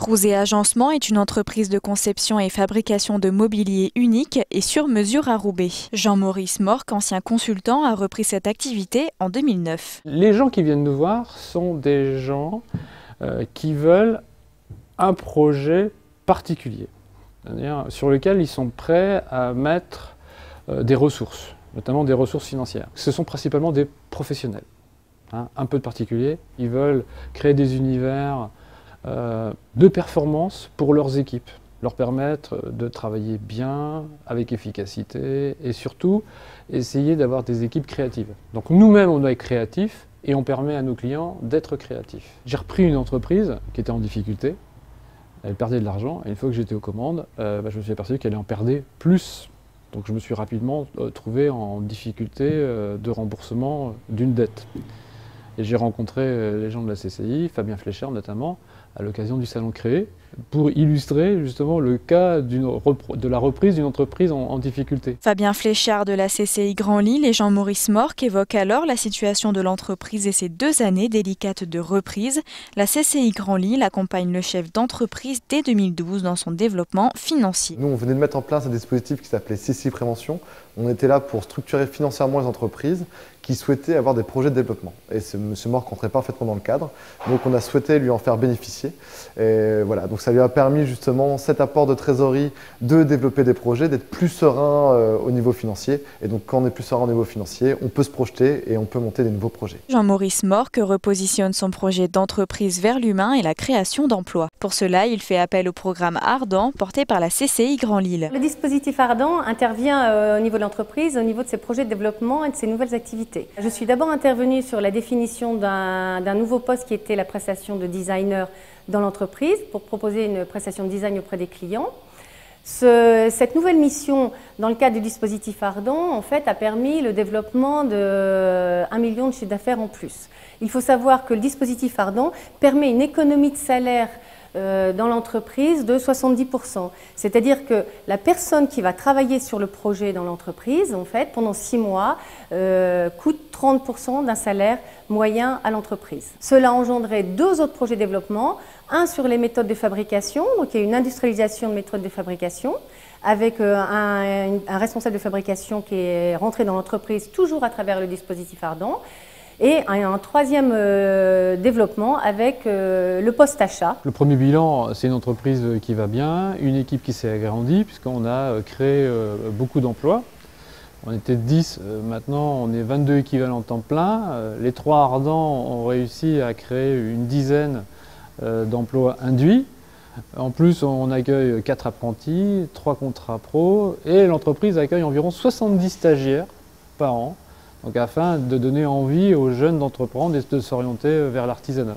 Crouzet Agencement est une entreprise de conception et fabrication de mobilier unique et sur mesure à Roubaix. Jean-Maurice Morque, ancien consultant, a repris cette activité en 2009. Les gens qui viennent nous voir sont des gens qui veulent un projet particulier, c'est-à-dire sur lequel ils sont prêts à mettre des ressources, notamment des ressources financières. Ce sont principalement des professionnels, un peu de particuliers. Ils veulent créer des univers de performance pour leurs équipes, leur permettre de travailler bien, avec efficacité et surtout essayer d'avoir des équipes créatives. Donc nous-mêmes on doit être créatifs et on permet à nos clients d'être créatifs. J'ai repris une entreprise qui était en difficulté, elle perdait de l'argent et une fois que j'étais aux commandes, je me suis aperçu qu'elle en perdait plus. Donc je me suis rapidement trouvé en difficulté de remboursement d'une dette. Et j'ai rencontré les gens de la CCI, Fabien Fleischer notamment, à l'occasion du salon Créé, pour illustrer justement le cas de la reprise d'une entreprise en difficulté. Fabien Fleischer de la CCI Grand Lille et Jean-Maurice Morque évoquent alors la situation de l'entreprise et ses 2 années délicates de reprise. La CCI Grand Lille accompagne le chef d'entreprise dès 2012 dans son développement financier. Nous, on venait de mettre en place un dispositif qui s'appelait CCI Prévention. On était là pour structurer financièrement les entreprises qui souhaitaient avoir des projets de développement. Et M. Morque rentrait parfaitement dans le cadre. Donc on a souhaité lui en faire bénéficier. Et voilà, donc ça lui a permis justement cet apport de trésorerie de développer des projets, d'être plus serein au niveau financier. Et donc quand on est plus serein au niveau financier, on peut se projeter et on peut monter des nouveaux projets. Jean-Maurice Morque repositionne son projet d'entreprise vers l'humain et la création d'emplois. Pour cela, il fait appel au programme Ardent porté par la CCI Grand Lille. Le dispositif Ardent intervient au niveau de l'entreprise, au niveau de ses projets de développement et de ses nouvelles activités. Je suis d'abord intervenue sur la définition d'un nouveau poste qui était la prestation de designer dans l'entreprise pour proposer une prestation de design auprès des clients. Cette nouvelle mission, dans le cadre du dispositif Ardent, en fait, a permis le développement de 1 million de chiffre d'affaires en plus. Il faut savoir que le dispositif Ardent permet une économie de salaire dans l'entreprise de 70%. C'est-à-dire que la personne qui va travailler sur le projet dans l'entreprise, en fait, pendant 6 mois, coûte 30% d'un salaire moyen à l'entreprise. Cela a engendré 2 autres projets de développement, un sur les méthodes de fabrication, donc il y a une industrialisation de méthodes de fabrication, avec un responsable de fabrication qui est rentré dans l'entreprise toujours à travers le dispositif Ardent, et un 3e développement avec le post-achat. Le premier bilan, c'est une entreprise qui va bien, une équipe qui s'est agrandie puisqu'on a créé beaucoup d'emplois. On était 10, maintenant on est 22 équivalents temps plein. Les 3 Ardents ont réussi à créer une dizaine d'emplois induits. En plus, on accueille 4 apprentis, 3 contrats pro et l'entreprise accueille environ 70 stagiaires par an. Donc afin de donner envie aux jeunes d'entreprendre et de s'orienter vers l'artisanat.